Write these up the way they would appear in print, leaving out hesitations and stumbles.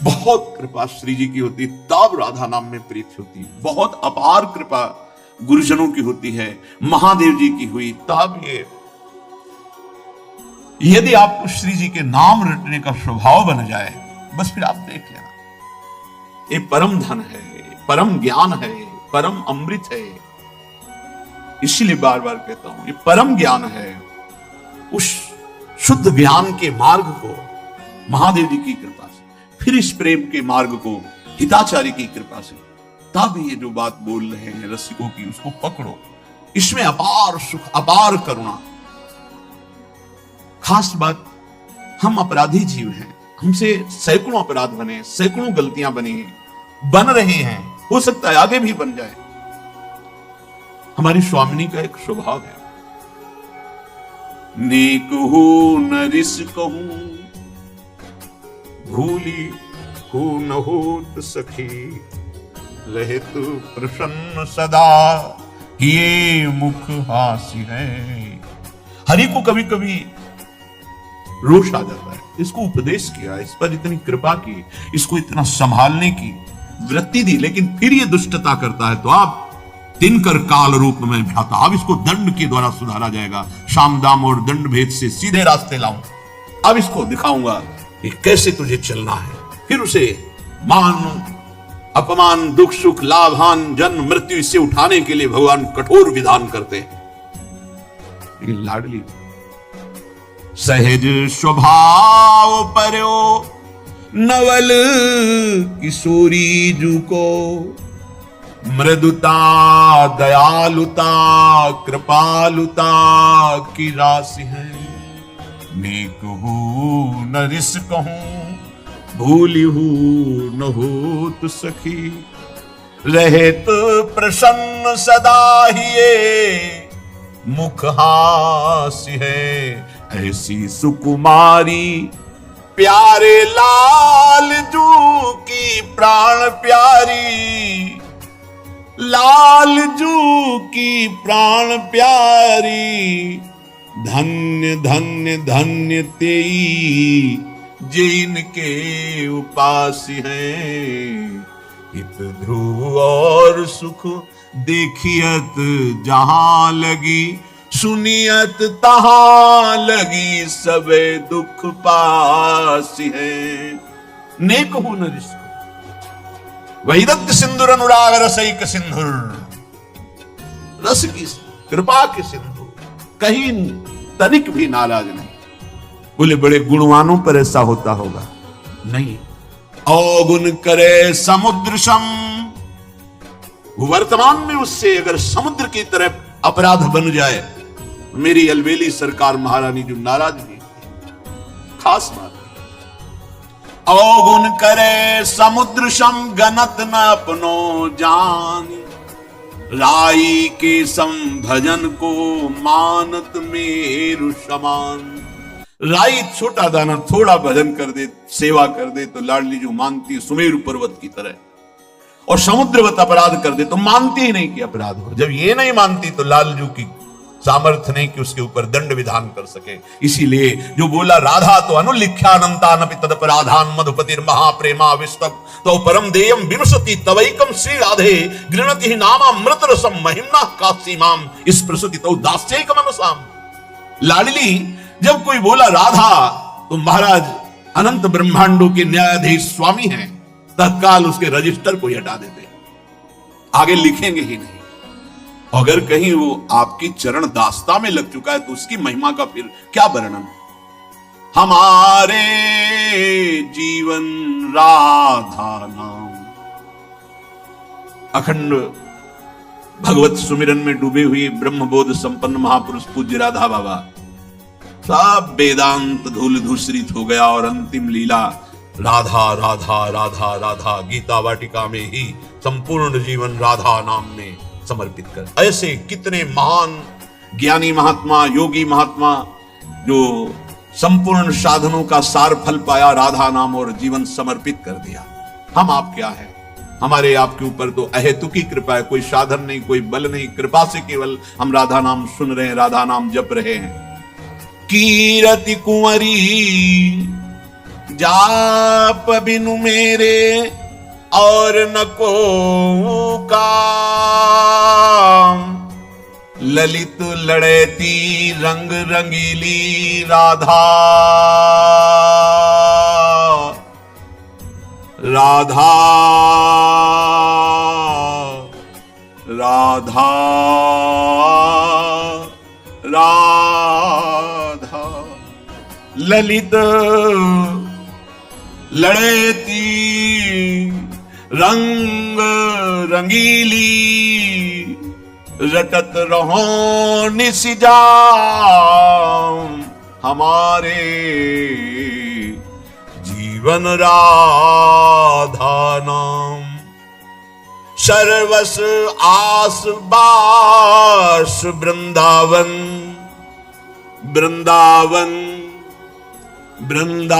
बहुत कृपा श्री जी की होती है तब राधा नाम में प्रीति होती है। बहुत अपार कृपा गुरुजनों की होती है, महादेव जी की हुई तब ये। यदि आपको श्री जी के नाम रटने का स्वभाव बन जाए, बस फिर आप देख लेना, ये परम धन है, परम ज्ञान है, परम अमृत है। इसलिए बार बार कहता हूं, ये परम ज्ञान है। उस शुद्ध ज्ञान के मार्ग को महादेव जी की कृपा से, फिर इस प्रेम के मार्ग को हिताचार्य की कृपा से, तब ये जो बात बोल रहे हैं रसिकों की, उसको पकड़ो। इसमें अपार सुख, अपार करुणा। खास बात, हम अपराधी जीव हैं, हमसे सैकड़ों अपराध बने, सैकड़ों गलतियां बनी हैं, बन रहे हैं, हो सकता है आगे भी बन जाए। हमारी स्वामिनी का एक स्वभाव है, नेक हो न रिस कहूं, भूली हो न होत सखी, रहे तू प्रसन्न सदा, ये मुख हास्य है। हरि को कभी कभी रोष आ जाता है, इसको उपदेश किया, इस पर इतनी कृपा की, इसको इतना संभालने की वृत्ति दी, लेकिन फिर ये दुष्टता करता है, तो आप दिनकर काल रूप में भ्राता, अब इसको दंड के द्वारा सुधारा जाएगा। शाम दाम और दंड भेद से सीधे रास्ते लाऊं, अब इसको दिखाऊंगा कि कैसे तुझे चलना है। फिर उसे मान अपमान, दुख सुख, लाभान, जन्म मृत्यु, इससे उठाने के लिए भगवान कठोर विधान करते हैं। लेकिन लाडली सहज स्वभाव पर्यो, नवल किशोरी जू को, मृदुता दयालुता कृपालुता की राशि है। नेक हूं न रिस कहूं, भूली हूं न होत सखी, रहत प्रसन्न सदा ही ये मुख हास्य है। ऐसी सुकुमारी प्यारे लाल जू की प्राण प्यारी, लाल जू की प्राण प्यारी, धन्य धन्य धन्य तेई जिनके उपासी हैं। हित ध्रुव और सुख देखियत जहां लगी, सुनियत तहां लगी, सबे दुख पासी है। नेक हूं न रिस, वैदत्त सिंधुर अनुराग रसैक सिंधुर, रस की कृपा के सिंधु, कहीं तनिक भी नाराज नहीं। बोले बड़े गुणवानों पर ऐसा होता होगा, नहीं। अवगुण करे समुद्र सम, वर्तमान में उससे अगर समुद्र की तरह अपराध बन जाए, मेरी अलवेली सरकार महारानी जो नाराज नहीं, खास बात। अवगुण करे समुद्र सम, गनत न अपनो जान, राई के सम भजन को मानत मेरु समान। राई छोटा दाना थोड़ा भजन कर दे, सेवा कर दे, तो लाडली जो मानती है सुमेरु पर्वत की तरह, और समुद्रवत अपराध कर दे तो मानती ही नहीं कि अपराध हो। जब ये नहीं मानती तो लालजू की सामर्थ्य नहीं कि उसके ऊपर दंड विधान कर सके। इसीलिए जो बोला, राधा तो अनुलिख्यानंतानपि तदपराधान, मधुपतिर महाप्रेमा विस्तव, तो परम देयम विनुसति तवैकम श्री राधे, गृणति ही नामामृत रसम, महिम्ना कासीमाम स्पृशति तो दास्यैकम अनुसाम। लाडली जब कोई बोला राधा, तो महाराज अनंत ब्रह्मांडों के न्यायाधीश स्वामी हैं, तत्काल उसके रजिस्टर को हटा देते, आगे लिखेंगे ही नहीं। अगर कहीं वो आपकी चरण दास्ता में लग चुका है, तो उसकी महिमा का फिर क्या वर्णन। हमारे जीवन राधा नाम, अखंड भगवत सुमिरन में डूबे हुए ब्रह्मबोध संपन्न महापुरुष पूज्य राधा बाबा, सब वेदांत धूल धूसरित हो गया, और अंतिम लीला राधा राधा राधा राधा, गीता वाटिका में ही संपूर्ण जीवन राधा नाम में समर्पित कर। ऐसे कितने महान ज्ञानी महात्मा, योगी महात्मा, जो संपूर्ण साधनों का सार फल पाया, राधा नाम और जीवन समर्पित कर दिया। हम आप क्या है, हमारे आपके ऊपर तो अहेतुकी कृपा है, कोई साधन नहीं, कोई बल नहीं, कृपा से केवल हम राधा नाम सुन रहे हैं, राधा नाम जप रहे हैं। कीरति कुंवरी जाप बिनु मेरे और न को काम, ललित लड़ेती रंग रंगीली राधा, राधा राधा राधा, ललित लड़ेती रंग रंगीली, रटत रहो निसिजाम हमारे जीवन राधा नाम। सर्वस आस बास वृंदावन, वृंदावन वृंदावन,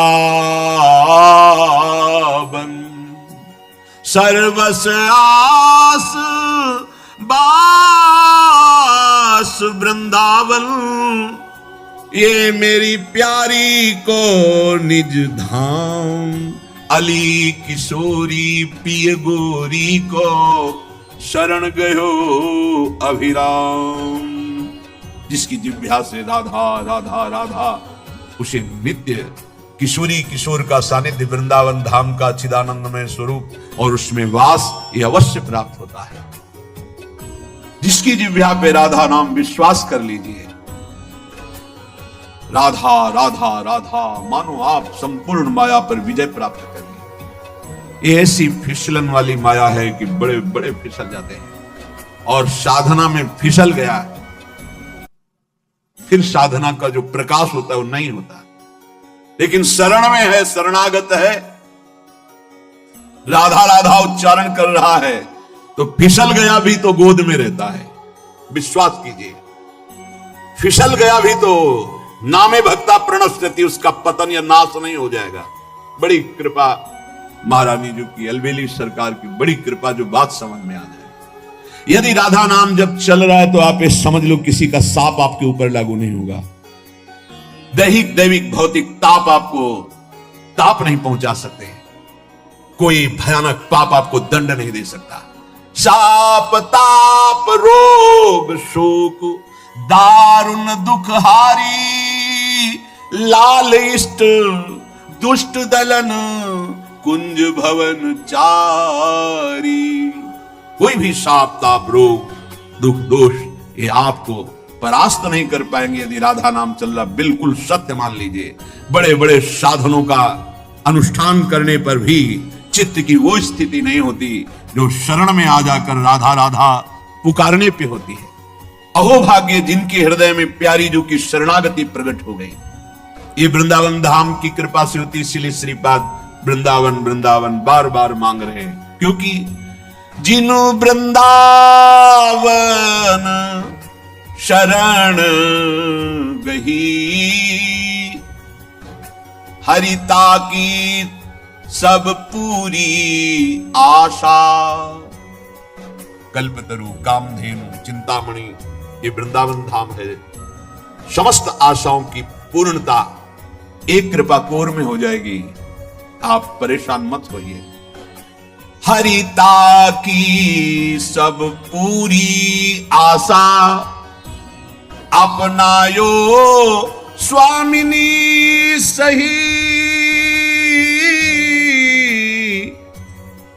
सर्वस आस बास वृंदावन, ये मेरी प्यारी को निज धाम। अली किशोरी पिय गोरी को शरण गयो अभिराम। जिसकी जिह्वा से राधा राधा राधा, उसे नित्य किशोरी किशोर का सानिध्य, वृंदावन धाम का चिदानंदमय स्वरूप और उसमें वास, ये अवश्य प्राप्त होता है। जिसकी जिह्वा पे राधा नाम, विश्वास कर लीजिए, राधा राधा राधा, मानो आप संपूर्ण माया पर विजय प्राप्त कर ली। ये ऐसी फिसलन वाली माया है कि बड़े बड़े फिसल जाते हैं, और साधना में फिसल गया फिर साधना का जो प्रकाश होता है वो नहीं होता। लेकिन शरण में है, शरणागत है, राधा राधा उच्चारण कर रहा है, तो फिसल गया भी तो गोद में रहता है। विश्वास कीजिए, फिसल गया भी तो नामे भक्ता प्रणश्यति, उसका पतन या नाश नहीं हो जाएगा। बड़ी कृपा महारानी जी की, अलबेली सरकार की बड़ी कृपा, जो बात समझ में आ जाए। यदि राधा नाम जब चल रहा है तो आप ये समझ लो किसी का साप आपके ऊपर लागू नहीं होगा। दैहिक दैविक भौतिक ताप आपको ताप नहीं पहुंचा सकते, कोई भयानक पाप आपको दंड नहीं दे सकता। शाप ताप रोग शोक दारुण दुख हारी, लाल इष्ट दुष्ट दलन कुंज भवन चारी। कोई भी शाप ताप रोग दुख दोष ये आपको परास्त नहीं कर पाएंगे यदि राधा नाम चल रहा। बिल्कुल सत्य मान लीजिए। बड़े बड़े साधनों का अनुष्ठान करने पर भी चित्त की वो स्थिति नहीं होती जो शरण में आ जाकर राधा राधा पुकारने पे होती है। अहोभाग्य जिनके हृदय में प्यारी जो की शरणागति प्रकट हो गई। ये वृंदावन धाम की कृपा से होती, इसलिए श्रीपाद वृंदावन वृंदावन बार बार मांग रहे हैं, क्योंकि जिनु वृंदावन शरण गही, हरिता की सब पूरी आशा। कल्पतरु कामधेनु चिंतामणि ये वृंदावन धाम है। समस्त आशाओं की पूर्णता एक कृपा कोर में हो जाएगी। आप परेशान मत होइए। हरिता की सब पूरी आशा, अपनायो स्वामिनी सही,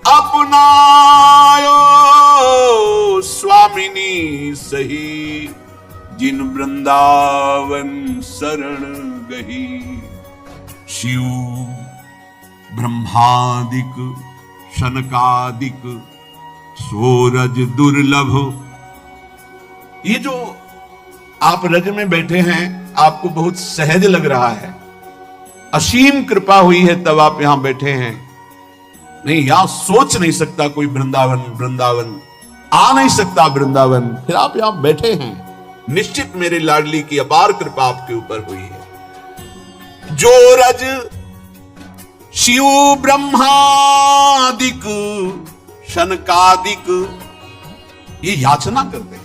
अपनायो स्वामिनी सही, जिन वृंदावन शरण गही। शिव ब्रह्मादिक शनकादिक सूरज दुर्लभ। ये जो आप रज में बैठे हैं आपको बहुत सहज लग रहा है, असीम कृपा हुई है तब आप यहां बैठे हैं। नहीं, यहां सोच नहीं सकता कोई वृंदावन वृंदावन, आ नहीं सकता वृंदावन, फिर आप यहां बैठे हैं। निश्चित मेरे लाडली की अपार कृपा आपके ऊपर हुई है। जो रज शिव ब्रह्मादिक शनकादिक ये याचना करते हैं।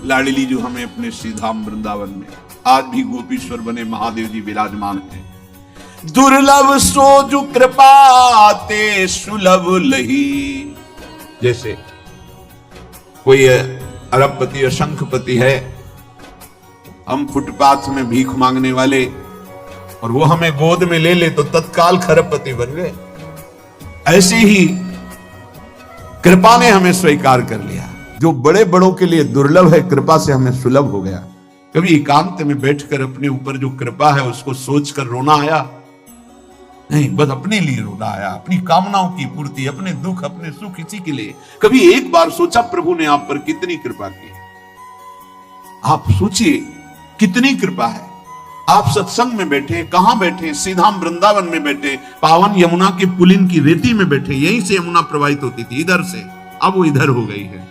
लाडली जो हमें अपने श्रीधाम वृंदावन में आज भी गोपीश्वर बने महादेव जी विराजमान हैं। दुर्लभ सोजु कृपा ते सुलभ लही। जैसे कोई अरबपति या शंखपति है, हम फुटपाथ में भीख मांगने वाले, और वो हमें गोद में ले ले तो तत्काल खरबपति बन गए। ऐसे ही कृपा ने हमें स्वीकार कर लिया। जो बड़े बड़ों के लिए दुर्लभ है, कृपा से हमें सुलभ हो गया। कभी एकांत में बैठकर अपने ऊपर जो कृपा है उसको सोचकर रोना आया? नहीं, बस अपने लिए रोना आया, अपनी कामनाओं की पूर्ति, अपने दुख, अपने सुख, इसी के लिए। कभी एक बार सोचा प्रभु ने आप पर कितनी कृपा की है? आप सोचिए कितनी कृपा है। आप सत्संग में बैठे, कहां बैठे? सीधा वृंदावन में बैठे, पावन यमुना के पुलिन की रेती में बैठे। यहीं से यमुना प्रवाहित होती थी, इधर से, अब वो इधर हो गई है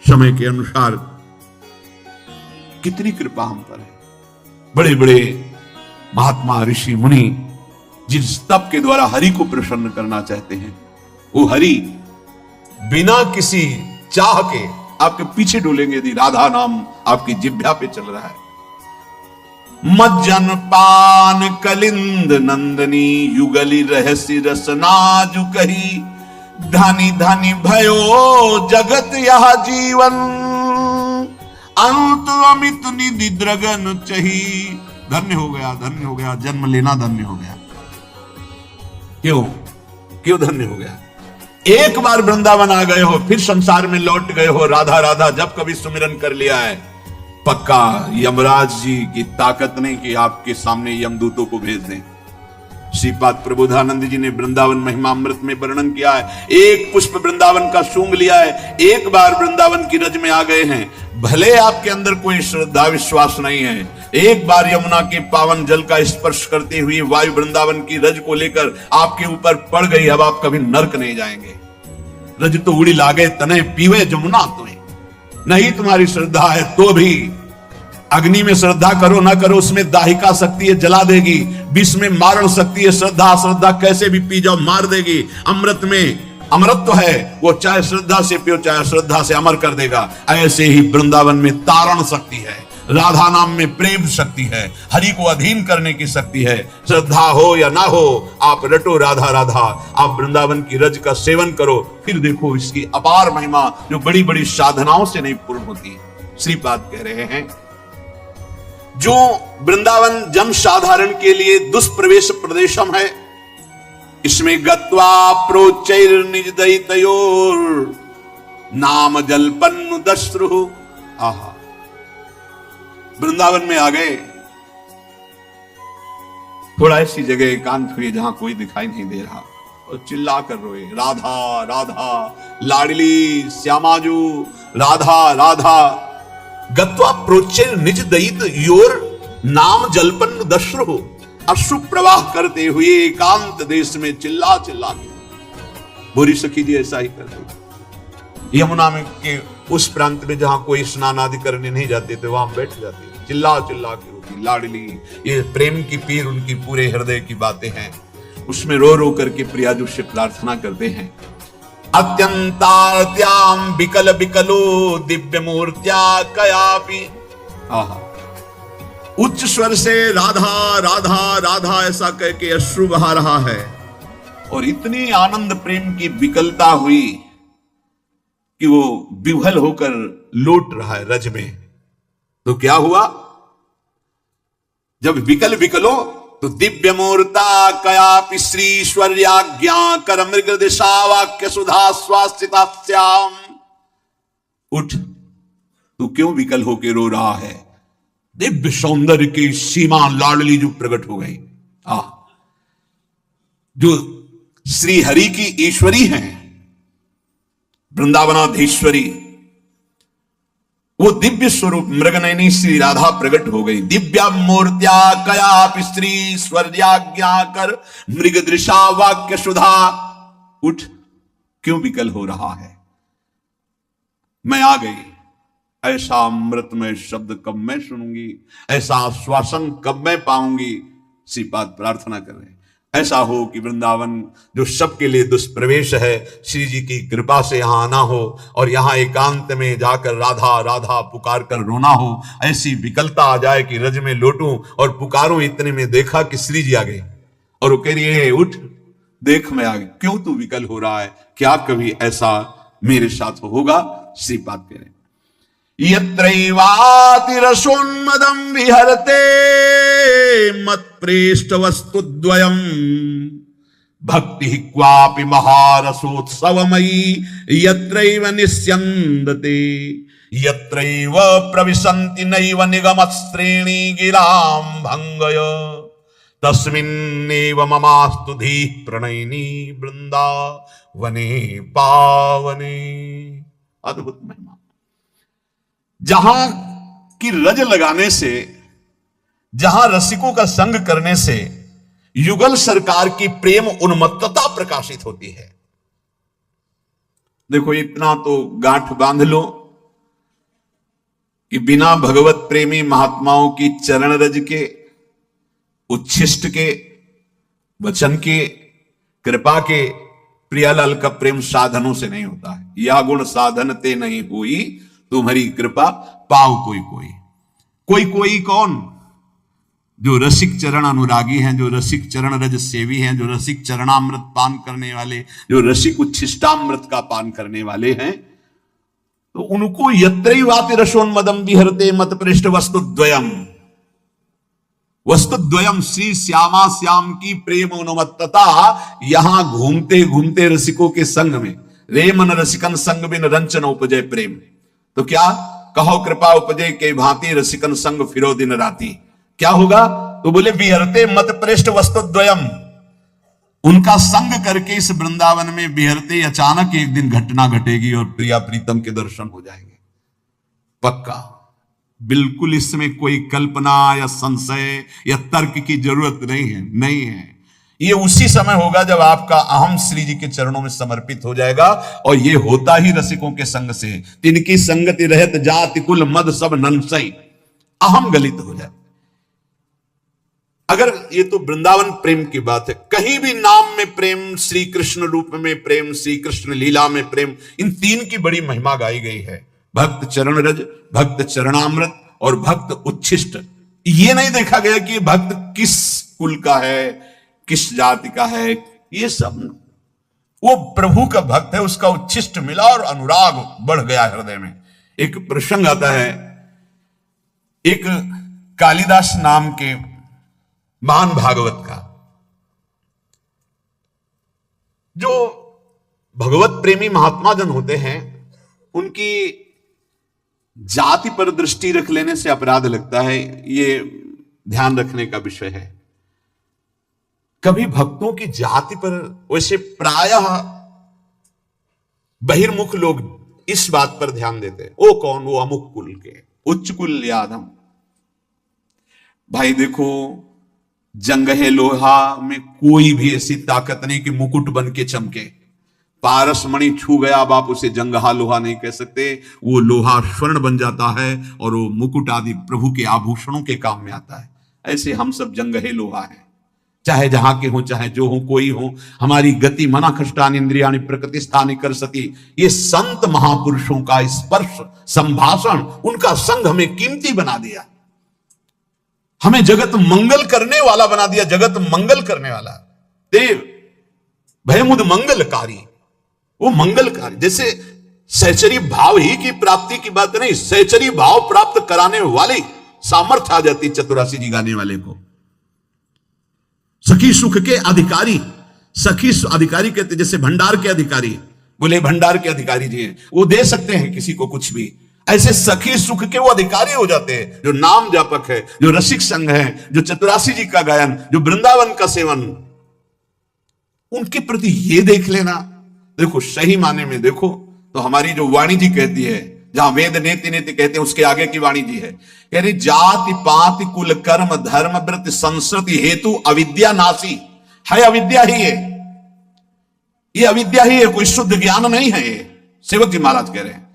समय के अनुसार। कितनी कृपा हम पर है। बड़े बड़े महात्मा, ऋषि, मुनि जिस तप के द्वारा हरि को प्रसन्न करना चाहते हैं, वो हरि बिना किसी चाह के आपके पीछे डोलेंगे यदि राधा नाम आपकी जिह्वा पे चल रहा है। मज्जन पान कलिंद नंदनी युगली रहस्य रसना जु कही, धनी धनी भयो जगत यह जीवन, अंत अमित निधि द्रगन चही। धन्य हो गया, धन्य हो गया, जन्म लेना धन्य हो गया। क्यों क्यों धन्य हो गया? एक बार वृंदावन आ गए हो, फिर संसार में लौट गए हो। राधा राधा जब कभी सुमिरन कर लिया है, पक्का यमराज जी की ताकत नहीं कि आपके सामने यमदूतों को भेज दें। श्रीपाद प्रबोधानंद जी ने वृंदावन महिमामृत में वर्णन किया है। एक पुष्प वृंदावन का सूंघ लिया है, एक बार वृंदावन की रज में आ गए हैं, भले आपके अंदर कोई श्रद्धा विश्वास नहीं है, एक बार यमुना के पावन जल का स्पर्श करते हुए वायु वृंदावन की रज को लेकर आपके ऊपर पड़ गई, अब आप कभी नरक नहीं जाएंगे। रज तो उड़ी लागे तने पीवे जमुना तुम्हें। नहीं तुम्हारी श्रद्धा है तो भी अग्नि में श्रद्धा करो ना करो, उसमें दाहिका शक्ति है, जला देगी। विष में मारण शक्ति है, श्रद्धा श्रद्धा कैसे भी पी जाओ मार देगी। अमृत में अमृत तो है, वो चाहे श्रद्धा से पियो चाहे श्रद्धा से अमर कर देगा। ऐसे ही वृंदावन में तारण शक्ति है, राधा नाम में प्रेम शक्ति है, हरि को अधीन करने की शक्ति है। श्रद्धा हो या ना हो, आप रटो राधा राधा, आप वृंदावन की रज का सेवन करो, फिर देखो इसकी अपार महिमा जो बड़ी बड़ी साधनाओं से नहीं पूर्ण होती। श्रीपाद कह रहे हैं, जो वृंदावन जन साधारण के लिए दुष्प्रवेश प्रदेशम है, इसमें गत्वा प्रोच्चैर निज दैतयोर नाम जलपन्नु दश्रु। आहा, वृंदावन में आ गए, थोड़ा ऐसी जगह एकांत हुई जहां कोई दिखाई नहीं दे रहा, और चिल्ला कर रोए, राधा राधा लाडली श्यामाजू राधा राधा। गत्वा प्रोच्चैर निज दैत योर नाम जलपन्नु दश्रु। अश्रु प्रवाह करते हुए एकांत देश में चिल्ला चिल्ला के, बुरी सखी जी ऐसा ही करते। यमुना में के उस प्रांत में जहां कोई स्नान आदि करने नहीं जाते थे, वहां बैठ जाते, चिल्ला चिल्ला के रोती। लाडली, ये प्रेम की पीर उनकी पूरे हृदय की बातें हैं, उसमें रो रो करके प्रियाजू से प्रार्थना करते हैं। अत्यंतात्याम विकल विकलो दिव्य मूर्त्या कयापि। आहा, उच्च स्वर से राधा राधा राधा ऐसा कह के अश्रु बहा रहा है, और इतनी आनंद प्रेम की विकलता हुई कि वो विह्वल होकर लौट रहा है रज में। तो क्या हुआ? जब विकल विकलो तो दिव्य मूर्ता कयापि श्रीश्वर्याज्ञा कर मृग दिशा वाक्य सुधा स्वास्थितास्याम। उठ, तू क्यों विकल होके रो रहा है? दिव्य सौंदर्य की सीमा लाडली जो प्रकट हो गई, जो श्री हरि की ईश्वरी हैं, वृंदावनाधीश्वरी, वो दिव्य स्वरूप मृगनयनी श्री राधा प्रकट हो गई। दिव्या मूर्त्या कयापि श्री स्वर्याज्ञा कर मृग दृशा वाक्य सुधा। उठ, क्यों विकल हो रहा है? मैं आ गई। ऐसा अमृतमय शब्द कब मैं सुनूंगी, ऐसा आश्वासन कब मैं पाऊंगी? श्रीपाद प्रार्थना कर रहे हैं, ऐसा हो कि वृंदावन जो सबके लिए दुष्प्रवेश है, श्री जी की कृपा से यहां आना हो, और यहां एकांत में जाकर राधा राधा पुकार कर रोना हो। ऐसी विकलता आ जाए कि रज में लौटूं और पुकारूं, इतने में देखा कि श्री जी आ गए। और वो कह रही है उठ देख मैं आगे, क्यों तू विकल हो रहा है, क्या कभी ऐसा मेरे साथ होगा? श्रीपाद कह रहे यत्रैवातिरसोन्मदं विहरते मत्प्रेष्ठ वस्तुद्वयम् भक्ति क्वापि महारसोत्सवमयी यत्रैव निस्यन्दते यत्रैव प्रविशन्ति नैव निगमश्रेणी गिरां भंगय तस्मिन्नेव ममास्तु धीः प्रणयिनी वृंदावने पावने। अद्भुत महिमा। जहां की रज लगाने से, जहां रसिकों का संग करने से युगल सरकार की प्रेम उन्मत्तता प्रकाशित होती है। देखो इतना तो गांठ बांध लो कि बिना भगवत प्रेमी महात्माओं की चरण रज के, उच्छिष्ट के, वचन के, कृपा के प्रियालाल का प्रेम साधनों से नहीं होता है। यह गुण साधन ते नहीं हुई तुम्हारी कृपा पाओ कोई कोई। कोई कोई कौन? जो रसिक चरण अनुरागी हैं, जो रसिक चरण रज सेवी हैं, जो रसिक चरणामृत पान करने वाले, जो रसिक उच्छिष्टामृत का पान करने वाले हैं, तो उनको यत्रैवाति रसोन्मदं विहरते मतपृष्ठ वस्तुद्वयम्। वस्तुद्वयम् श्री श्यामा श्याम की प्रेम उन्मत्तता यहां घूमते घूमते रसिकों के संग में, रे मन रसिकन संग बिन रंचन उपजय प्रेम। तो क्या कहो कृपा उपजय के भांति रसिकन संग फिरो दिन राती। क्या होगा? तो बोले विहरते मत प्रेष्ठ वस्तुद्वयम्। उनका संग करके इस वृंदावन में विहरते अचानक एक दिन घटना घटेगी और प्रिया प्रीतम के दर्शन हो जाएंगे। पक्का, बिल्कुल इसमें कोई कल्पना या संशय या तर्क की जरूरत नहीं है, नहीं है। ये उसी समय होगा जब आपका अहम श्री जी के चरणों में समर्पित हो जाएगा, और ये होता ही रसिकों के संग से। तिनकी संगति रहत जाति कुल मद सब नंसई, अहम गलित हो जाए। अगर ये तो वृंदावन प्रेम की बात है, कहीं भी नाम में प्रेम, श्री कृष्ण रूप में प्रेम, श्री कृष्ण लीला में प्रेम, इन तीन की बड़ी महिमा गाई गई है। भक्त चरण रज, भक्त चरणामृत और भक्त उच्छिष्ट। ये नहीं देखा गया कि भक्त किस कुल का है, किस जाति का है। ये सब वो प्रभु का भक्त है, उसका उच्छिष्ट मिला और अनुराग बढ़ गया हृदय में। एक प्रसंग आता है, एक कालिदास नाम के महान भागवत का, जो भगवत प्रेमी महात्मा जन होते हैं, उनकी जाति पर दृष्टि रख लेने से अपराध लगता है। ये ध्यान रखने का विषय है। कभी भक्तों की जाति पर, वैसे प्रायः बहिर्मुख लोग इस बात पर ध्यान देते हैं, वो कौन, वो अमुक कुल के, उच्च कुल यादम। भाई देखो, जंगहे लोहा में कोई भी ऐसी ताकत नहीं कि मुकुट बन के चमके। पारस मणि छू गया, अब आप उसे जंगहा लोहा नहीं कह सकते। वो लोहा स्वर्ण बन जाता है और वो मुकुट आदि प्रभु के आभूषणों के काम में आता है। ऐसे हम सब जंगहे लोहा हैं, चाहे जहां के हो, चाहे जो हो, कोई हो। हमारी गति मना खष्टान इंद्रियाणि प्रकृति स्थानि कर सती। ये संत महापुरुषों का स्पर्श, संभाषण, उनका संग हमें कीमती बना दिया, हमें जगत मंगल करने वाला बना दिया। जगत मंगल करने वाला देव भयमुद मंगलकारी, वो मंगलकारी। जैसे सहचरी भाव ही की प्राप्ति की बात नहीं, सहचरी भाव प्राप्त कराने वाले सामर्थ्य आ जाती चतुरासी जी गाने वाले को। सखी सुख के अधिकारी, सखी अधिकारी कहते, जैसे भंडार के अधिकारी, बोले भंडार के अधिकारी जी हैं, वो दे सकते हैं किसी को कुछ भी। ऐसे सखी सुख के वो अधिकारी हो जाते हैं, जो नाम जापक है, जो रसिक संघ है, जो चतुरासी जी का गायन, जो वृंदावन का सेवन, उनके प्रति ये देख लेना। देखो सही माने में देखो तो हमारी जो वाणी जी कहती है, जहां वेद नेति नेति कहते हैं, उसके आगे की वाणी जी है, कह रही जाति पाति कुल कर्म धर्म व्रत संस्कृति हेतु अविद्या नासी है। अविद्या ही है, ये अविद्या ही है, कोई शुद्ध ज्ञान नहीं है। ये सेवक जी महाराज कह रहे हैं,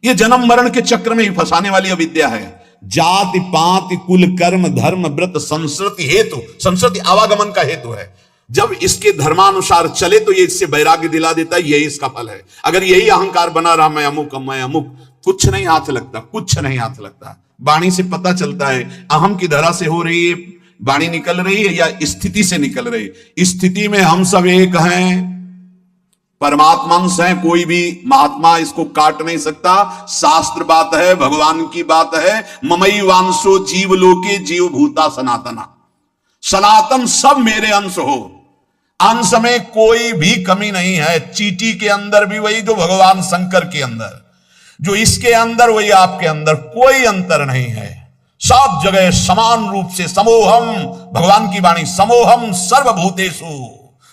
ये जन्म मरण के चक्र में ही फंसाने वाली अविद्या है। जाति पाति कुल कर्म धर्म व्रत संस्कृति हेतु, संस्कृति आवागमन का हेतु है। जब इसके धर्मानुसार चले तो ये इससे वैराग्य दिला देता है, यही इसका फल है। अगर यही अहंकार बना रहा, मैं अमुक मैं अमुक, कुछ नहीं हाथ लगता, कुछ नहीं हाथ लगता। वाणी से पता चलता है, अहम की धरा से हो रही है वाणी निकल रही है या स्थिति से निकल रही? स्थिति में हम सब एक हैं, परमात्मा अंश है, कोई भी महात्मा इसको काट नहीं सकता। शास्त्र बात है, भगवान की बात है। ममई वांशो जीव लोके जीव भूता सनातना, सनातन सब मेरे अंश हो, अंश में कोई भी कमी नहीं है। चींटी के अंदर भी वही जो भगवान शंकर के अंदर, जो इसके अंदर वही आपके अंदर, कोई अंतर नहीं है। सब जगह समान रूप से समोहम, भगवान की वाणी, समोहम सर्वभूतेषु,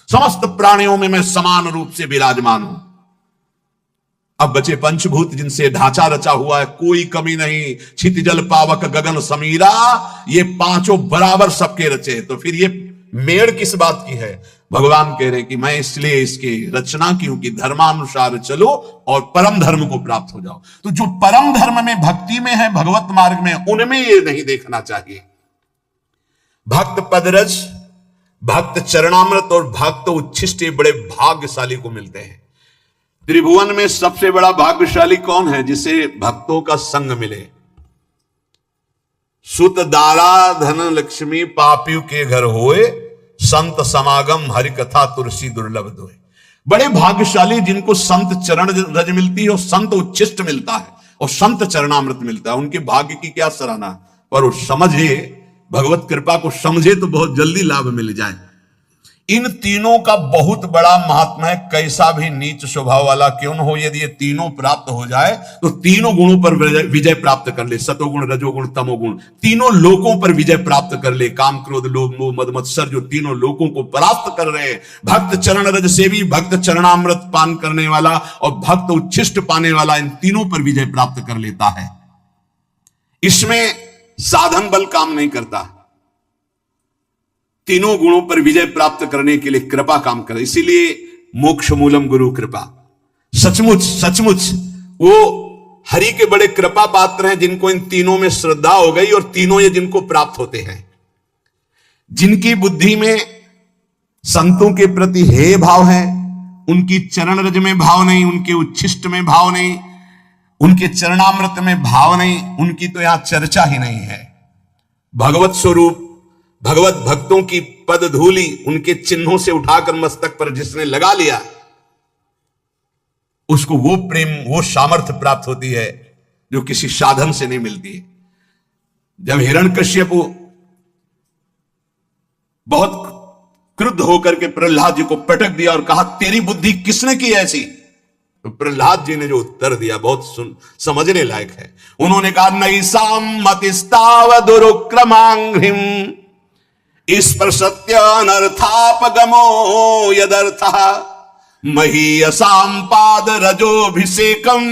समस्त प्राणियों में मैं समान रूप से विराजमान हूं। अब बचे पंचभूत जिनसे ढांचा रचा हुआ है, कोई कमी नहीं। छित जल पावक गगन समीरा, ये पांचों बराबर सबके रचे। तो फिर ये मेड़ किस बात की है? भगवान कह रहे हैं कि मैं इसलिए इसकी रचना की हूं कि धर्मानुसार चलो और परम धर्म को प्राप्त हो जाओ। तो जो परम धर्म में, भक्ति में है, भगवत मार्ग में, उनमें ये नहीं देखना चाहिए। भक्त पदरज, भक्त चरणामृत और भक्त उच्छिष्ट बड़े भाग्यशाली को मिलते हैं। त्रिभुवन में सबसे बड़ा भाग्यशाली कौन है? जिसे भक्तों का संग मिले। सुत दारा धन लक्ष्मी पापियों के घर होए, संत समागम हरि कथा तुलसी दुर्लभ दोए। बड़े भाग्यशाली जिनको संत चरण रज मिलती है और संत उच्छिष्ट मिलता है और संत चरणामृत मिलता है। उनके भाग्य की क्या सराहना, पर वो समझे, भगवत कृपा को समझे तो बहुत जल्दी लाभ मिल जाए। इन तीनों का बहुत बड़ा महात्मा है। कैसा भी नीच स्वभाव वाला क्यों न हो, यदि ये तीनों प्राप्त हो जाए तो तीनों गुणों पर विजय प्राप्त कर ले। सतोगुण, रजोगुण, तमोगुण, तीनों लोकों पर विजय प्राप्त कर ले। काम, क्रोध, लोभ, मोह, मद, मत्सर, जो तीनों लोकों को परास्त कर रहे हैं। भक्त चरण रज सेवी, भक्त चरणामृत पान करने वाला और भक्त उच्छिष्ट पाने वाला, इन तीनों पर विजय प्राप्त कर लेता है। इसमें साधन बल काम नहीं करता। तीनों गुणों पर विजय प्राप्त करने के लिए कृपा काम करे। इसीलिए मोक्ष मूलम गुरु कृपा। सचमुच सचमुच वो हरि के बड़े कृपा पात्र हैं जिनको इन तीनों में श्रद्धा हो गई और तीनों ये जिनको प्राप्त होते हैं। जिनकी बुद्धि में संतों के प्रति हे भाव है, उनकी चरण रज में भाव नहीं, उनके उच्छिष्ट में भाव नहीं, उनके चरणामृत में भाव नहीं, उनकी तो यहां चर्चा ही नहीं है। भगवत स्वरूप, भगवत भक्तों की पद धूली उनके चिन्हों से उठाकर मस्तक पर जिसने लगा लिया, उसको वो प्रेम, वो सामर्थ्य प्राप्त होती है जो किसी साधन से नहीं मिलती है। जब हिरण्यकश्यप बहुत क्रुद्ध होकर के प्रहलाद जी को पटक दिया और कहा तेरी बुद्धि किसने की ऐसी, तो प्रहलाद जी ने जो उत्तर दिया बहुत समझने लायक है। उन्होंने कहा नैसाम मतिस्ताव दुरुक्रमांघ्रिम स्पर्शत्य अनर्थापगमो यदर्थः महीयसाम पाद रजोभिषेकम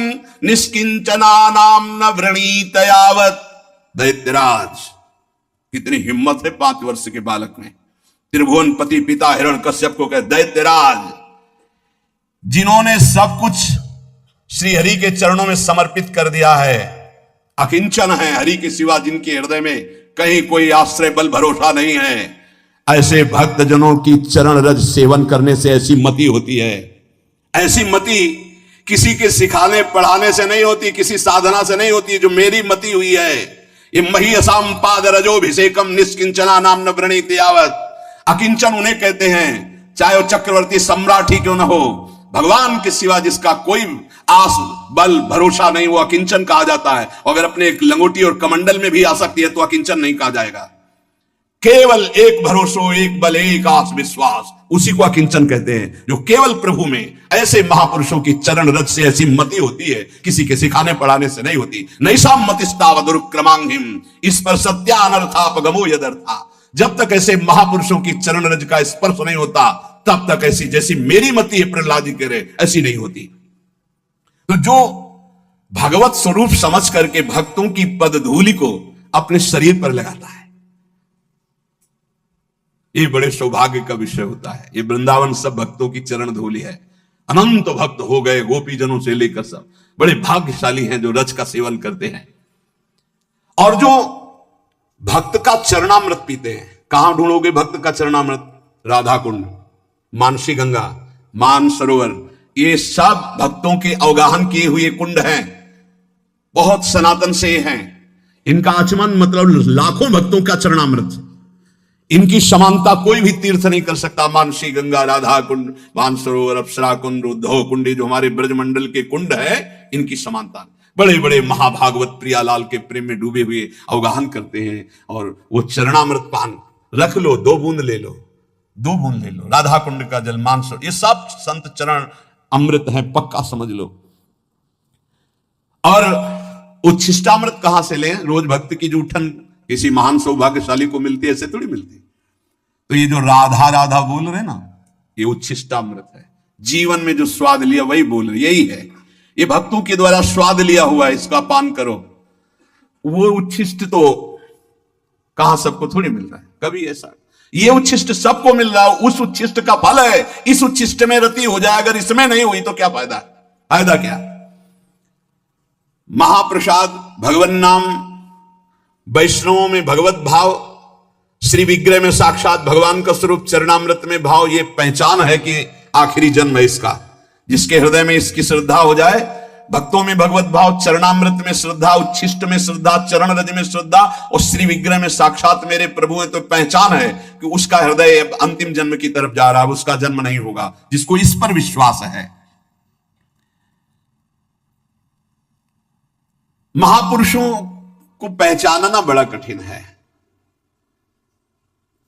निष्किंचनानाम न वृणीत यावत्। दैत्यराज, कितनी हिम्मत है 5 वर्ष के बालक में। त्रिभुवन पति पिता हिरण्यकश्यप को कहे दैत्यराज, जिन्होंने सब कुछ श्री हरि के चरणों में समर्पित कर दिया है, अकिंचन है, हरि के सिवा जिनके हृदय में कहीं कोई आश्रय बल भरोसा नहीं है, ऐसे भक्त जनों की चरण रज सेवन करने से ऐसी मति होती है। ऐसी मति किसी के सिखाने पढ़ाने से नहीं होती, किसी साधना से नहीं होती। जो मेरी मति हुई है, ये महीयसाम पाद रजोभिषेकम निष्किंचना नाम न वृणीत यावत्। अकिंचन उन्हें कहते हैं, चाहे वो चक्रवर्ती सम्राट ही क्यों न हो, भगवान के सिवा जिसका कोई आस बल भरोसा नहीं, वो अकिंचन कहा जाता है। अगर अपने एक लंगोटी और कमंडल में भी आ सकती है तो अकिंचन नहीं कहा जाएगा। केवल एक भरोसो, एक बल, एक आस विश्वास, उसी को अकिंचन कहते हैं। जो केवल प्रभु में, ऐसे महापुरुषों की चरण रज से ऐसी मति होती है, किसी के सिखाने पढ़ाने से नहीं होती। नैसाम मतिस्ताव दुरुक्रमांघ्रिम स्पर्शत्यानर्थापगमो यदर्था। जब तक ऐसे महापुरुषों की चरण रज का स्पर्श नहीं होता, तब तक ऐसी जैसी मेरी मति है प्रहलाद जी कह रहे, ऐसी नहीं होती। तो जो भगवत स्वरूप समझ करके भक्तों की पद धूलि को अपने शरीर पर लगाता है, ये बड़े सौभाग्य का विषय होता है। ये वृंदावन सब भक्तों की चरण धूलि है। अनंत भक्त हो गए, गोपीजनों से लेकर सब बड़े भाग्यशाली हैं जो रज का सेवन करते हैं। और जो भक्त का चरणामृत पीते हैं, कहां ढूंढोगे भक्त का चरणामृत? राधा कुंड, मानसी गंगा, मान सरोवर, ये सब भक्तों के अवगाहन किए हुए कुंड हैं, बहुत सनातन से हैं। इनका आचमन मतलब लाखों भक्तों का चरणामृत। इनकी समानता कोई भी तीर्थ नहीं कर सकता। मानसी, गंगा, राधा कुंड, मानसरोवर, अप्सरा कुंड, उद्धव कुंडी जो हमारे ब्रजमंडल के कुंड है, इनकी समानता। बड़े बड़े महाभागवत प्रियालाल के प्रेम में डूबे हुए अवगाहन करते हैं, और वो चरणामृत पान रख लो, 2 बूंद ले लो, 2 बूंद ले लो, राधा कुंड का जल, मानसरोवर, ये सब संत चरण अमृत है, पक्का समझ लो। और उच्छिष्टामृत कहां से लें? रोज भक्त की जूठन किसी महान सौभाग्यशाली को मिलती है, ऐसे थोड़ी मिलती। तो ये जो राधा राधा बोल रहे ना, ये उच्छिष्टामृत है। जीवन में जो स्वाद लिया वही बोल रहे, यही है। ये भक्तों के द्वारा स्वाद लिया हुआ है, इसका पान करो। वो उच्छिष्ट तो कहां सबको थोड़ी मिल रहा है, कभी ऐसा। ये उच्छिष्ट सबको मिल रहा है, उस उच्छिष्ट का फल है। इस उच्छिष्ट में रति हो जाए, अगर इसमें नहीं हुई तो क्या फायदा? फायदा क्या? महाप्रसाद, भगवन नाम, वैष्णवों में भगवत भाव, श्री विग्रह में साक्षात भगवान का स्वरूप, चरणामृत में भाव, ये पहचान है कि आखिरी जन्म है इसका। जिसके हृदय में इसकी श्रद्धा हो जाए, भक्तों में भगवत भाव, चरणामृत में श्रद्धा, उच्छिष्ट में श्रद्धा, चरण रज में श्रद्धा, और श्री विग्रह में साक्षात मेरे प्रभु है, तो पहचान है कि उसका हृदय अंतिम जन्म की तरफ जा रहा है, उसका जन्म नहीं होगा। जिसको इस पर विश्वास है। महापुरुषों को पहचानना बड़ा कठिन है।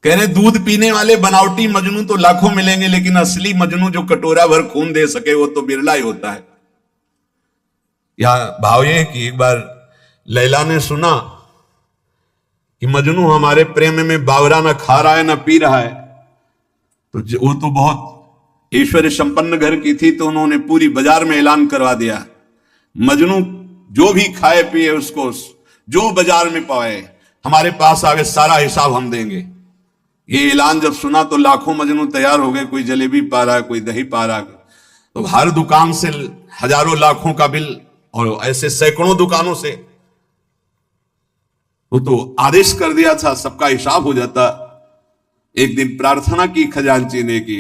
कह रहे दूध पीने वाले बनावटी मजनू तो लाखों मिलेंगे, लेकिन असली मजनू जो कटोरा भर खून दे सके वो तो बिरला ही होता है। यह भाव ये कि एक बार लैला ने सुना कि मजनू हमारे प्रेम में बावरा ना खा रहा है ना पी रहा है, तो वो तो बहुत ऐश्वर्य संपन्न घर की थी, तो उन्होंने पूरी बाजार में ऐलान करवा दिया, मजनू जो भी खाए पिए उसको जो बाजार में पाए हमारे पास आगे, सारा हिसाब हम देंगे। ये ऐलान जब सुना तो लाखों मजनू तैयार हो गए। कोई जलेबी पा रहा है, कोई दही पा रहा है, तो हर दुकान से हजारों लाखों का बिल, और ऐसे सैकड़ों दुकानों से वो तो आदेश कर दिया था, सबका हिसाब हो जाता। एक दिन प्रार्थना की खजांची ने कि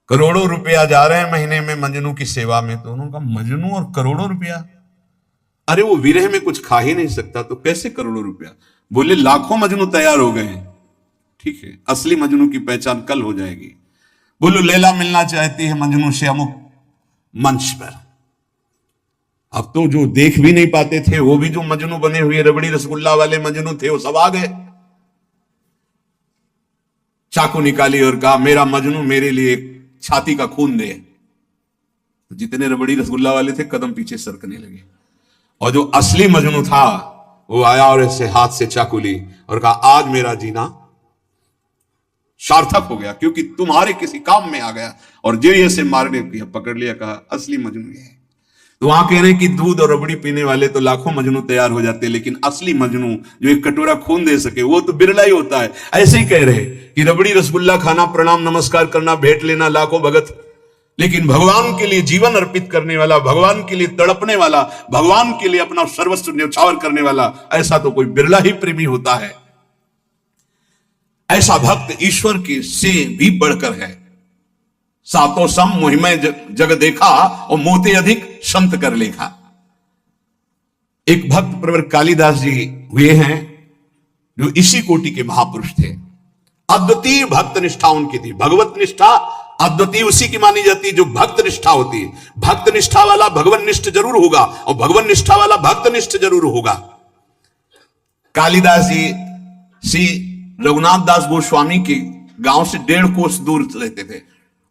करोड़ों रुपया जा रहे हैं महीने में मजनू की सेवा में। तो उन्होंने कहा मजनू और करोड़ों रुपया, अरे वो विरह में कुछ खा ही नहीं सकता, तो कैसे करोड़ों रुपया? बोले लाखों मजनू तैयार हो गए हैं। ठीक है, असली मजनू की पहचान कल हो जाएगी। बोलो लैला मिलना चाहती है मजनू से अमुक मंच पर। अब तो जो देख भी नहीं पाते थे वो भी जो मजनू बने हुए रबड़ी रसगुल्ला वाले मजनू थे वो सब आ गए। चाकू निकाली और कहा मेरा मजनू मेरे लिए छाती का खून दे। तो जितने रबड़ी रसगुल्ला वाले थे कदम पीछे सरकने लगे, और जो असली मजनू था वो आया और ऐसे हाथ से चाकू ली और कहा आज मेरा जीना सार्थक हो गया, क्योंकि तुम्हारे किसी काम में आ गया। और जो ऐसे मारने की पकड़ लिया, कहा असली मजनू ये है। तो वहां कह रहे कि दूध और रबड़ी पीने वाले तो लाखों मजनू तैयार हो जाते, लेकिन असली मजनू जो एक कटोरा खून दे सके वो तो बिरला ही होता है। ऐसे ही कह रहे कि रबड़ी रसगुल्ला खाना, प्रणाम नमस्कार करना, भेंट लेना लाखों भगत, लेकिन भगवान के लिए जीवन अर्पित करने वाला, भगवान के लिए तड़पने वाला, भगवान के लिए अपना सर्वस्व न्यौछावर करने वाला, ऐसा तो कोई बिरला ही प्रेमी होता है। ऐसा भक्त ईश्वर के से भी बढ़कर है। सातों सम मुहिमय जग देखा, और मोते अधिक संत कर लेखा। एक भक्त प्रवर कालिदास जी हुए हैं जो इसी कोटि के महापुरुष थे। अद्वितीय भक्त निष्ठा उनकी थी। भगवत निष्ठा अद्वितीय उसी की मानी जाती है जो भक्त निष्ठा होती है। भक्त निष्ठा वाला भगवान निष्ठ जरूर होगा, और भगवान निष्ठा वाला भक्त निष्ठ जरूर होगा। कालिदास जी श्री रघुनाथ दास गोस्वामी के गांव से 1.5 कोस दूर रहते थे,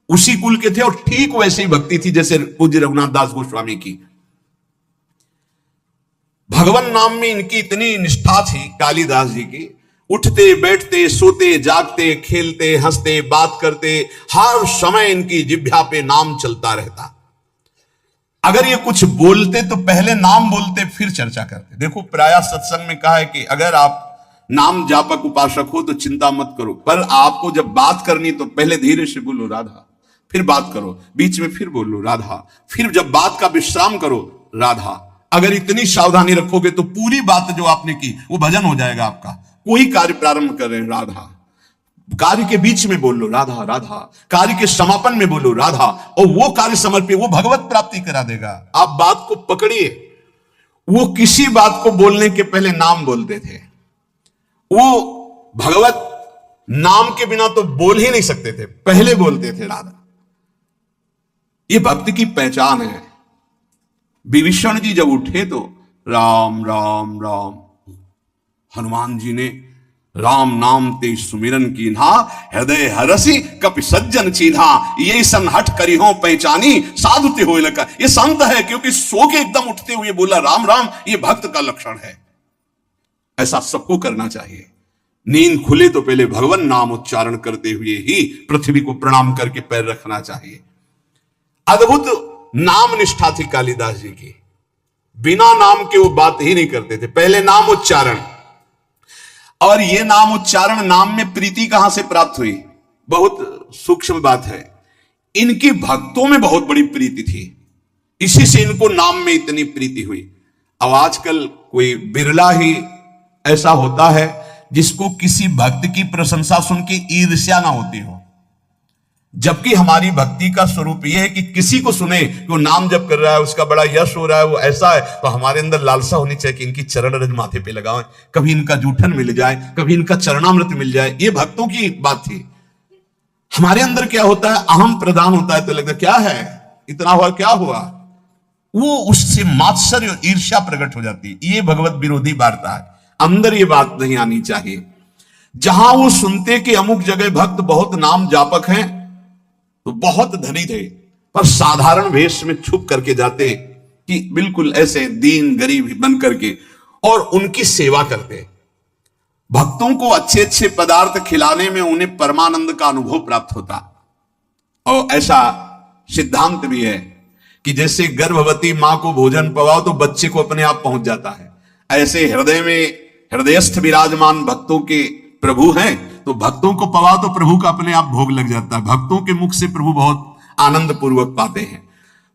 उसी कुल के थे, और ठीक वैसी ही भक्ति थी जैसे पूज्य रघुनाथ दास गोस्वामी की। भगवान नाम में इनकी इतनी निष्ठा थी कालिदास जी की, उठते बैठते सोते जागते खेलते हंसते बात करते हर समय इनकी जिह्वा पे नाम चलता रहता। अगर ये कुछ बोलते तो पहले नाम बोलते फिर चर्चा करते। देखो प्रायः सत्संग में कहा है कि अगर आप नाम जापक उपासक हो तो चिंता मत करो, पर आपको जब बात करनी तो पहले धीरे से बोलो राधा, फिर बात करो, बीच में फिर बोलो राधा, फिर जब बात का विश्राम करो राधा। अगर इतनी सावधानी रखोगे तो पूरी बात जो आपने की वो भजन हो जाएगा आपका। कोई कार्य प्रारंभ करें राधा, कार्य के बीच में बोल लो राधा राधा, कार्य के समापन में बोलो राधा, और वो कार्य समर्पित, वो भगवत प्राप्ति करा देगा। आप बात को पकड़िए। वो किसी बात को बोलने के पहले नाम बोलते थे, वो भगवत नाम के बिना तो बोल ही नहीं सकते थे, पहले बोलते थे राधा। ये भक्ति की पहचान है। विभीषण जी जब उठे तो राम राम राम, हनुमान जी ने राम नाम ते सुमिरन कीन्हा, हृदय हरसि कपि सज्जन चीन्हा, ये सन हट करी हो पहचानी, साधु ते होए लका। ये संत है, क्योंकि सो के एकदम उठते हुए बोला राम राम, ये भक्त का लक्षण है। ऐसा सबको करना चाहिए। नींद खुले तो पहले भगवान नाम उच्चारण करते हुए ही पृथ्वी को प्रणाम करके पैर रखना चाहिए। अद्भुत नाम निष्ठा थी कालिदास जी की। बिना नाम के वो बात ही नहीं करते थे, पहले नाम उच्चारण। और ये नाम उच्चारण, नाम में प्रीति कहां से प्राप्त हुई, बहुत सूक्ष्म बात है। इनकी भक्तों में बहुत बड़ी प्रीति थी, इसी से इनको नाम में इतनी प्रीति हुई। अब आजकल कोई बिरला ही ऐसा होता है जिसको किसी भक्त की प्रशंसा सुन के ईर्ष्या ना होती हो। जबकि हमारी भक्ति का स्वरूप यह है कि किसी को सुने कि वो नाम जप कर रहा है, उसका बड़ा यश हो रहा है, वो ऐसा है, तो हमारे अंदर लालसा होनी चाहिए कि इनकी चरण रज माथे पे लगाएं, कभी इनका जूठन मिल जाए, कभी इनका चरणामृत मिल जाए। ये भक्तों की बात थी। हमारे अंदर क्या होता है, अहम प्रदान होता है, तो लगता है क्या है, इतना हुआ, क्या हुआ, वो उससे मात्सर्य और ईर्ष्या प्रकट हो जाती है। ये भगवत विरोधी वार्ता है। अंदर ये बात नहीं आनी चाहिए। जहां वो सुनते कि अमुक जगह भक्त बहुत नाम जापक हैं, तो बहुत धनी थे, पर साधारण वेश में छुप करके जाते कि बिल्कुल ऐसे दीन गरीब बन करके, और उनकी सेवा करते। भक्तों को अच्छे अच्छे पदार्थ खिलाने में उन्हें परमानंद का अनुभव प्राप्त होता। और ऐसा सिद्धांत भी है कि जैसे गर्भवती मां को भोजन पवाओ तो बच्चे को अपने आप पहुंच जाता है, ऐसे हृदय में हृदयस्थ विराजमान भक्तों के प्रभु हैं, तो भक्तों को पवाओ तो प्रभु का अपने आप भोग लग जाता है। भक्तों के मुख से प्रभु बहुत आनंद पूर्वक पाते हैं।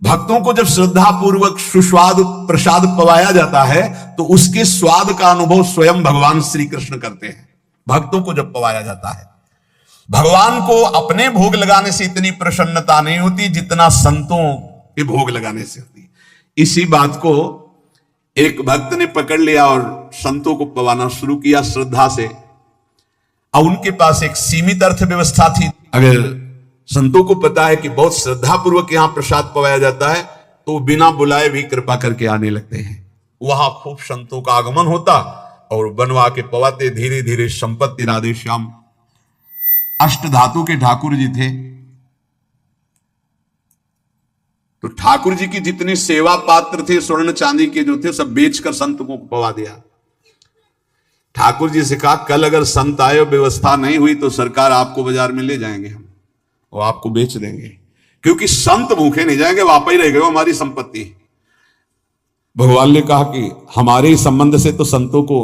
भक्तों को जब श्रद्धा पूर्वक सुस्वाद प्रसाद पवाया जाता है, तो उसके स्वाद का अनुभव स्वयं भगवान श्री कृष्ण करते हैं। भक्तों को जब पवाया जाता है, भगवान को अपने भोग लगाने से इतनी प्रसन्नता नहीं होती जितना संतों के भोग लगाने से होती। इसी बात को एक भक्त ने पकड़ लिया और संतों को पवाना शुरू किया श्रद्धा से। और उनके पास एक सीमित अर्थव्यवस्था थी। अगर संतों को पता है कि बहुत श्रद्धा पूर्वक यहां प्रसाद पवाया जाता है, तो बिना बुलाए भी कृपा करके आने लगते हैं। वहां खूब संतों का आगमन होता और बनवा के पवाते। धीरे धीरे संपत्ति राधे श्याम अष्ट धातु के ठाकुर जी थे, तो ठाकुर जी की जितनी सेवा पात्र थे स्वर्ण चांदी के जो थे, सब बेचकर संत को पवा दिया। ठाकुर जी से कहा कल अगर संत आए और व्यवस्था नहीं हुई तो सरकार आपको बाजार में ले जाएंगे हम, और आपको बेच देंगे, क्योंकि संत भूखे नहीं जाएंगे, वापस रह गए हमारी संपत्ति। भगवान ने कहा कि हमारे संबंध से तो संतों को,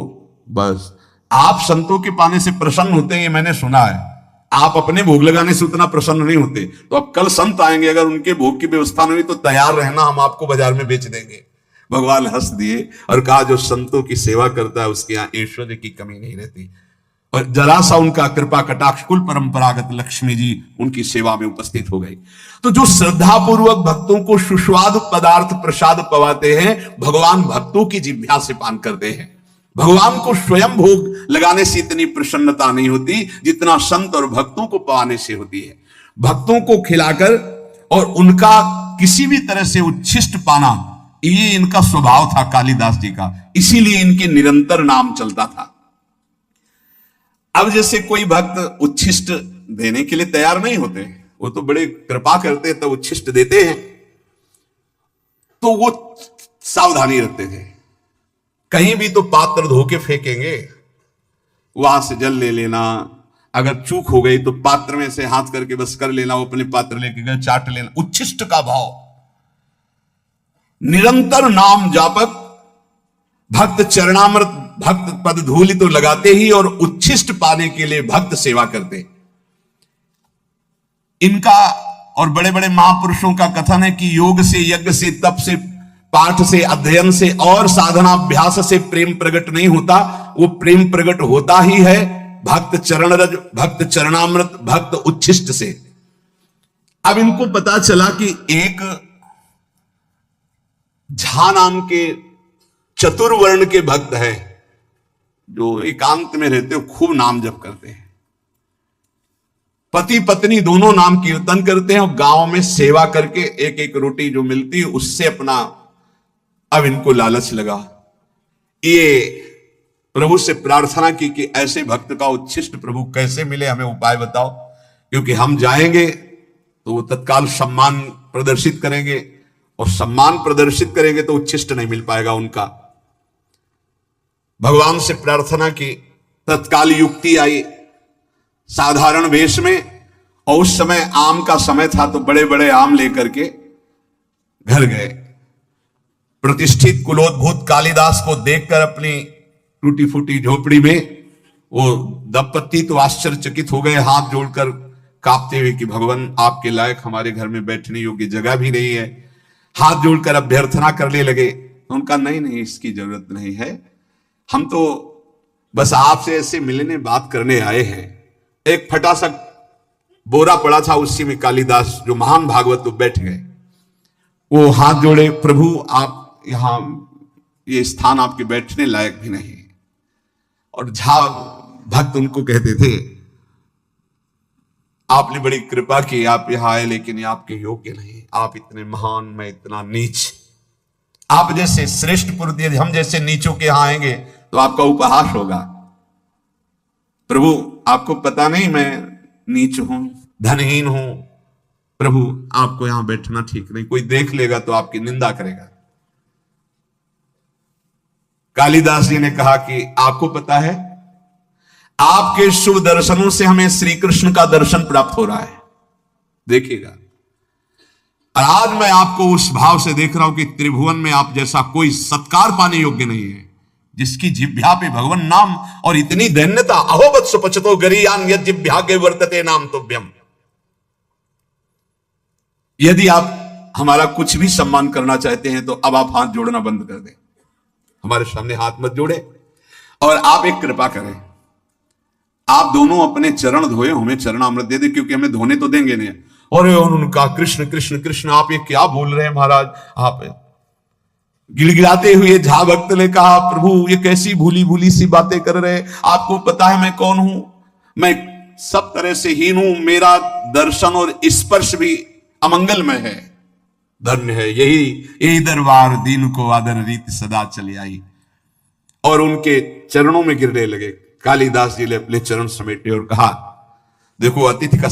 बस आप संतों के पाने से प्रसन्न होते हैं, ये मैंने सुना है। आप अपने भोग लगाने से उतना प्रसन्न नहीं होते, तो अब कल संत आएंगे, अगर उनके भोग की व्यवस्था नहीं हुई तो तैयार रहना, हम आपको बाजार में बेच देंगे। भगवान हंस दिए और कहा जो संतों की सेवा करता है उसके यहां ऐश्वर्य की कमी नहीं रहती। और जरा सा उनका कृपा कटाक्ष, कुल परंपरागत लक्ष्मी जी उनकी सेवा में उपस्थित हो गई। तो जो श्रद्धा पूर्वक भक्तों को सुस्वाद पदार्थ प्रसाद पवाते हैं, भगवान भक्तों की जिह्वा से पान करते हैं। भगवान को स्वयं भोग लगाने से इतनी प्रसन्नता नहीं होती जितना संत और भक्तों को पवाने से होती है। भक्तों को खिलाकर और उनका किसी भी तरह से उच्छिष्ट पाना, ये इनका स्वभाव था कालिदास जी का, इसीलिए इनके निरंतर नाम चलता था। अब जैसे कोई भक्त उच्छिष्ट देने के लिए तैयार नहीं होते, वो तो बड़े कृपा करते तब उच्छिष्ट देते हैं, तो वो सावधानी रखते थे। कहीं भी तो पात्र धो के फेंकेंगे, वहां से जल ले लेना, अगर चूक हो गई तो पात्र में से हाथ करके बस कर लेना, वो अपने पात्र लेके गए चाट लेना। उच्छिष्ट का भाव, निरंतर नाम जापक, भक्त चरणामृत, भक्त पद धूलि तो लगाते ही, और उच्छिष्ट पाने के लिए भक्त सेवा करते। इनका और बड़े बड़े महापुरुषों का कथन है कि योग से, यज्ञ से, तप से, पाठ से, अध्ययन से और साधनाभ्यास से प्रेम प्रकट नहीं होता। वो प्रेम प्रकट होता ही है भक्त चरण रज, भक्त चरणामृत, भक्त उच्छिष्ट से। अब इनको पता चला कि एक झा नाम के चतुर्वर्ण के भक्त है जो एकांत में रहते हो, खूब नाम जप करते हैं। पति पत्नी दोनों नाम कीर्तन करते हैं और गांव में सेवा करके एक एक रोटी जो मिलती है उससे अपना, अब इनको लालच लगा। ये प्रभु से प्रार्थना की कि ऐसे भक्त का उच्छिष्ट प्रभु कैसे मिले, हमें उपाय बताओ, क्योंकि हम जाएंगे तो वो तत्काल सम्मान प्रदर्शित करेंगे और सम्मान प्रदर्शित करेंगे तो उच्छिष्ट नहीं मिल पाएगा उनका। भगवान से प्रार्थना की, तत्काल युक्ति आई साधारण वेश में, और उस समय आम का समय था तो बड़े बड़े आम लेकर के घर गए। प्रतिष्ठित कुलोद्भूत कालिदास को देखकर अपनी टूटी फूटी झोपड़ी में वो दंपत्ति तो आश्चर्यचकित हो गए, हाथ जोड़कर कांपते हुए कि भगवान आपके लायक हमारे घर में बैठने योग्य जगह भी नहीं है। हाथ जोड़कर अभ्यर्थना करने लगे। उनका नहीं नहीं इसकी जरूरत नहीं है, हम तो बस आपसे ऐसे मिलने बात करने आए हैं। एक फटा सा बोरा पड़ा था, उसी में कालिदास जो महान भागवत तो बैठ गए। वो हाथ जोड़े, प्रभु आप यहां, ये स्थान आपके बैठने लायक भी नहीं। और झा भक्त उनको कहते थे आपने बड़ी कृपा की, आप यहां आए, लेकिन ये आपके योग्य नहीं, आप इतने महान, मैं इतना नीच। आप जैसे श्रेष्ठ पुरुष यदि हम जैसे नीचों के यहां आएंगे तो आपका उपहास होगा। प्रभु आपको पता नहीं मैं नीच हूं, धनहीन हूं, प्रभु आपको यहां बैठना ठीक नहीं, कोई देख लेगा तो आपकी निंदा करेगा। कालिदास जी ने कहा कि आपको पता है आपके शुभ दर्शनों से हमें श्री कृष्ण का दर्शन प्राप्त हो रहा है, देखिएगा। और आज मैं आपको उस भाव से देख रहा हूं कि त्रिभुवन में आप जैसा कोई सत्कार पाने योग्य नहीं है, जिसकी जिह्वा पे भगवान नाम और इतनी दैन्यता। अहोबत सुपचतो गरीयान यद जिह्वा के वर्तते नाम तुभ्यम। यदि आप हमारा कुछ भी सम्मान करना चाहते हैं तो अब आप हाथ जोड़ना बंद कर दें, हमारे सामने हाथ मत जोड़े। और आप एक कृपा करें, आप दोनों अपने चरण धोए, हमें चरणामृत दे दे, क्योंकि हमें धोने तो देंगे नहीं। और उनका कृष्ण कृष्ण कृष्ण, आप ये क्या बोल रहे हैं महाराज। आप गिड़गिड़ाते हुए झा भक्त ने कहा, प्रभु ये कैसी भूली भूली सी बातें कर रहे, आपको पता है मैं कौन हूं, मैं सब तरह से हीन हूं, मेरा दर्शन और स्पर्श भी अमंगलमय है। धन्य है यही दरबार, दीन को आदर रीति सदा चली आई। और उनके चरणों में गिरने लगे। कालिदास जी ने अपने चरण समेटे और कहा, देखो अतिथि का